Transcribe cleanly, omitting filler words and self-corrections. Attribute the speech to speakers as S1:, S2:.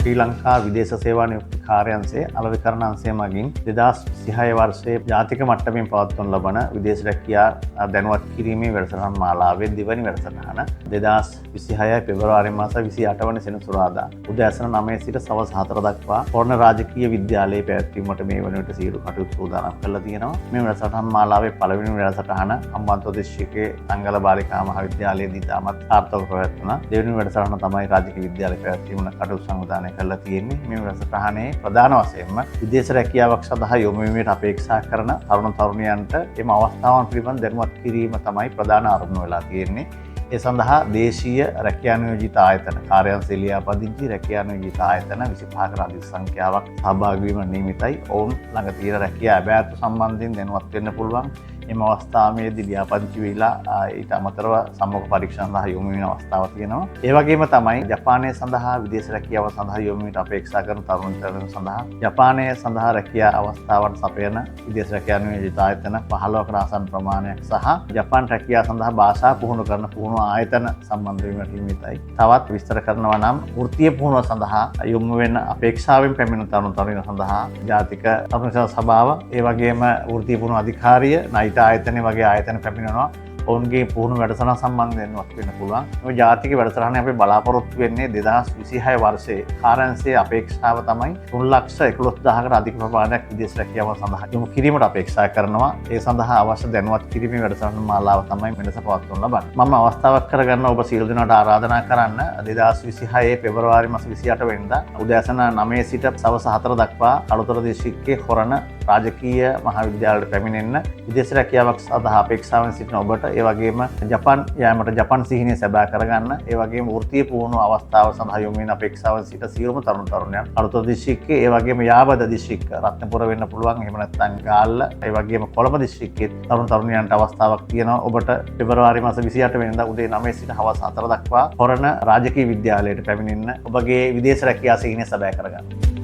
S1: ශ්‍රී ලංකා විදේශ සේවා නියුක්ති කාර්යාංශයේ අලෙවිකරණ අංශය මගින් 2026 වර්ෂයේ ජාතික මට්ටමින් පවත්වනු ලබන විදේශ රැකියා දැනුවත් කිරීමේ වැඩසටහන් මාලාවේ දෙවැනි වැඩසටහන 2026 පෙබරවාරි මාස 28 වන සෙනසුරාදා උදෑසන 9 සිට සවස් 4 දක්වා පොරණ රාජකීය විද්‍යාලයේ පැවැත්වීමට මේ වන විට සියලු කටයුතු සූදානම් කරලා තියෙනවා. මේ වැඩසටහන් මාලාවේ පළවෙනි වැඩසටහන හම්බන්තොට දිස්ත්‍රික්කයේ සංගල බාලිකා මහාවිද්‍යාලයේදී තාමත් සාර්ථකව පැවැත්වුණා. දෙවෙනි වැඩසටහන තමයි රාජකීය විද්‍යාලයේ පැවැත්වීමට කටයුතු සංවිධානය කරලා තියෙන්නේ. මේ වැඩසටහනේ ප්‍රධාන වශයෙන්ම විදේශ රැකියාවක් සඳහා යොමු වීමට අපේක්ෂා කරන තරුණ තරුණියන්ට එම අවස්ථාවන් පිළිබඳ දැනුවත් කිරීම තමයි ප්‍රධාන අරමුණ වෙලා තියෙන්නේ. ඒ සඳහා දේශීය රැකියා නියෝජිත ආයතන කාර්යාංශ ලියාපදිංචි රැකියා නියෝජිත ආයතන 25ක අධික සංඛ්‍යාවක් සහභාගී වීම නියමිතයි. ඔවුන් ළඟ තියෙන රැකියා අභ්‍යාස සම්බන්ධයෙන් දැනුවත් වෙන්න පුළුවන්. එම අවස්ථාවේදී ලියාපදිංචි වෙලා ඊට අමතරව සම්මුඛ පරීක්ෂණ සඳහා යොමු වෙන අවස්ථාවක් තියෙනවා. ඒ වගේම තමයි ජපානය සඳහා විදේශ රැකියාව සඳහා යොමු වීමට අපේක්ෂා කරන තරුණ සඳහා ජපානය සඳහා රැකියා අවස්ථාවන් සපයන විදේශ රැකියා නියෝජිත ආයතන 15කට ආසන්න ප්‍රමාණයක් සහ ජපාන් රැකියාව සඳහා භාෂා පුහුණු කරන පුහුණු ආයතන සම්බන්ධ වීමට නියමිතයි. තවත් විස්තර කරනවා නම් වෘත්තීය පුහුණුව සඳහා යොමු වෙන අපේක්ෂාවෙන් පැමිණෙන තරුණ තරුණියන් සඳහා ජාතික තරුණ සභාව ඒ වගේම වෘත්තීය පුහුණු අධිකාරිය නයිට ආයතන වගේ ආයතන පැමිණෙනවා. ඔවුන්ගේ පුහුණු වැඩසටහන සම්බන්ධයෙන් වත් වෙන්න පුළුවන්. මේ ජාතික වැඩසටහනේ අපි බලාපොරොත්තු වෙන්නේ 2026 වර්ෂයේ කාර්යාංශයේ අපේක්ෂාව තමයි 3,11,000කට අධික ප්‍රමාණයක් විදේශ රැකියාව සඳහා යොමු කිරීමට අපේක්ෂා කරනවා. ඒ සඳහා අවශ්‍ය දැනුවත් කිරීමේ වැඩසටහන මාලාව තමයි මෙලෙස පවත්වනු ලබන්නේ. මම අවස්ථාවක් කරගන්න ඔබ සියලු දෙනාට ආරාධනා කරන්න 2026 පෙබරවාරි මාස 28 වෙනිදා උදෑසන 9 සිට සවස් 4 දක්වා අලුතර දිස්ත්‍රික්කයේ හොරණ රාජකීය මහාවිද්‍යාලයට පැමිණෙන්න විදේශ රැකියාවක් සඳහා අපේක්ෂාවෙන් සිටින ඔබට ඒ වගේම ජපාන් යාමට ජපාන් සිහිනය සැබෑ කරගන්න ඒ වගේම වෘත්තීය පුහුණු අවස්ථාව සඳහා යොමු වෙන අපේක්ෂාවෙන් සිට සියලුම තරුණ තරුණයන් අලුතර දිස්ත්‍රික්කයේ ඒ වගේම යාබද දිස්ත්‍රික්ක රත්නපුර වෙන්න පුළුවන්. එහෙම නැත්නම් ගාල්ල ඒ වගේම කොළඹ දිස්ත්‍රික්කයේ තරුණ තරුණියන්ට අවස්ථාවක් තියෙනවා. ඔබට පෙබරවාරි මාස 28 වෙනිදා උදේ 9 සිට හවස 4 දක්වා හොරණ රාජකීය විද්‍යාලයට පැමිණෙන්න ඔබගේ විදේශ රැකියා සිහිනය සැබෑ කරගන්න.